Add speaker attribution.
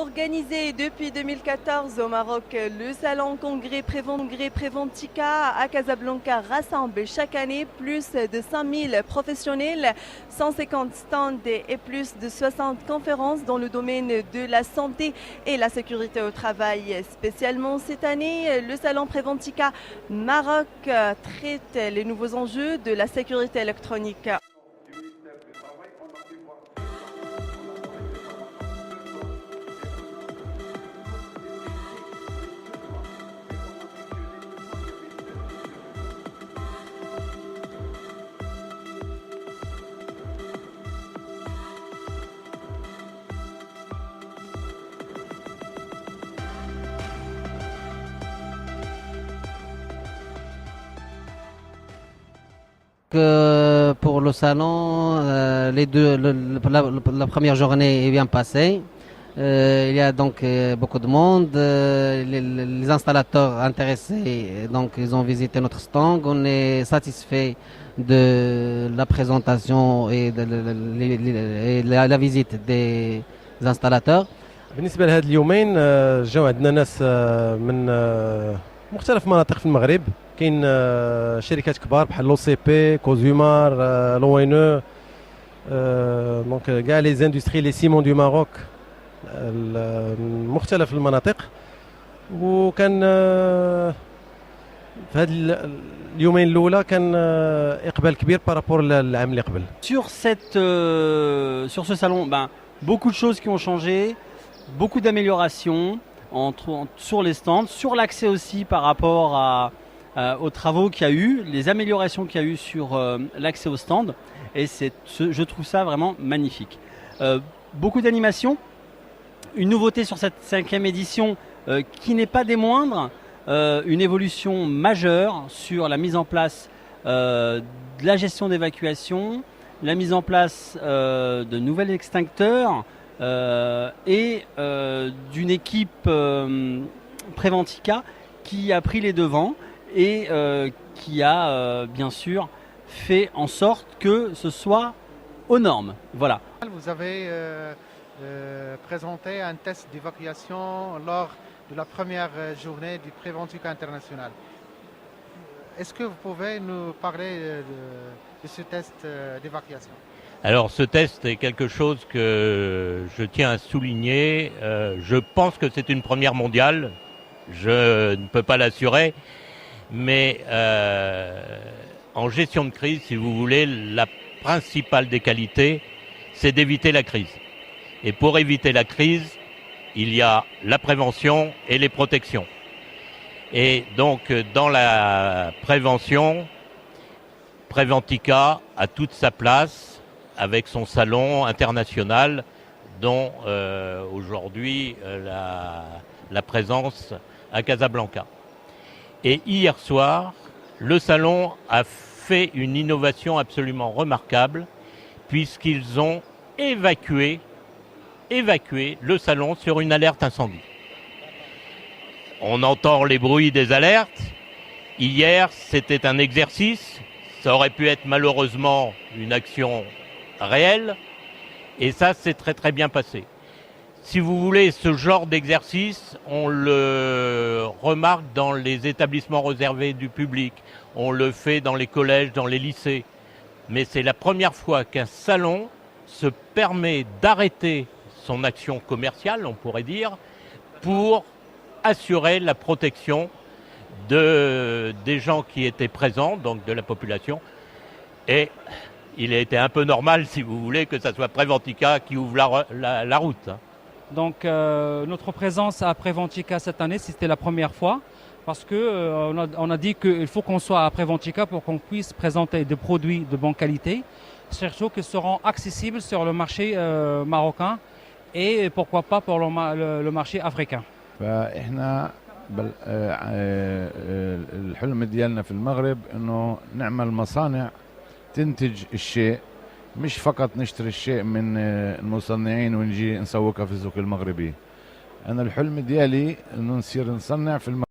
Speaker 1: Organisé depuis 2014 au Maroc, le salon Congrès Préventica à Casablanca rassemble chaque année plus de 5000 professionnels, 150 stands et plus de 60 conférences dans le domaine de la santé et la sécurité au travail. Spécialement cette année, le salon Préventica Maroc traite les nouveaux enjeux de la sécurité électronique.
Speaker 2: Pour le salon, la première journée est bien passée. Il y a donc beaucoup de monde. Les installateurs intéressés, donc ils ont visité notre stand. On est satisfait de la présentation et de la visite des installateurs.
Speaker 3: بالنسبة لهذا اليومين جاو عندنا ناس من مختلف مناطق في المغرب. كاين شركات كبار بحال لو سي بي كوزومار لو ان او دونك كاع لي زاندستري لي سيمون دو ماروك مختلف المناطق. وكان في هاد اليومين الاولى كان اقبال كبير بارابور للعام اللي قبل.
Speaker 4: Sur ce salon, beaucoup de choses qui ont changé, beaucoup d'améliorations sur les stands, sur l'accès aussi par rapport aux travaux qu'il y a eu, les améliorations qu'il y a eu sur l'accès au stand. Et je trouve ça vraiment magnifique. Beaucoup d'animations, une nouveauté sur cette 5e édition qui n'est pas des moindres, une évolution majeure sur la mise en place de la gestion d'évacuation, la mise en place de nouveaux extincteurs et d'une équipe Préventica qui a pris les devants et qui a bien sûr fait en sorte que ce soit aux normes. Voilà.
Speaker 5: Vous avez présenté un test d'évacuation lors de la première journée du Préventica International. Est-ce que vous pouvez nous parler de ce test d'évacuation?
Speaker 6: Alors ce test est quelque chose que je tiens à souligner. Je pense que c'est une première mondiale. Je ne peux pas l'assurer. Mais en gestion de crise, si vous voulez, la principale des qualités, c'est d'éviter la crise. Et pour éviter la crise, il y a la prévention et les protections. Et donc, dans la prévention, Préventica a toute sa place avec son salon international dont aujourd'hui la présence à Casablanca. Et hier soir, le salon a fait une innovation absolument remarquable puisqu'ils ont évacué le salon sur une alerte incendie. On entend les bruits des alertes. Hier, c'était un exercice. Ça aurait pu être malheureusement une action réelle. Et ça, c'est très très bien passé. Si vous voulez, ce genre d'exercice, on le remarque dans les établissements réservés du public. On le fait dans les collèges, dans les lycées. Mais c'est la première fois qu'un salon se permet d'arrêter son action commerciale, on pourrait dire, pour assurer la protection des gens qui étaient présents, donc de la population. Et il a été un peu normal, si vous voulez, que ce soit Préventica qui ouvre la route.
Speaker 7: Donc notre présence à Préventica cette année, c'était la première fois parce qu'on a dit qu'il faut qu'on soit à Préventica pour qu'on puisse présenter des produits de bonne qualité, surtout qui seront accessibles sur le marché marocain et pourquoi pas pour le marché africain.
Speaker 8: فإحنا الحلم ديالنا في المغرب إنه نعمل مصانع تنتج الشيء، مش فقط نشتري الشيء من المصنعين ونجي نسوقها في السوق المغربي. أنا الحلم ديالي إنه نصير نصنع في المغرب.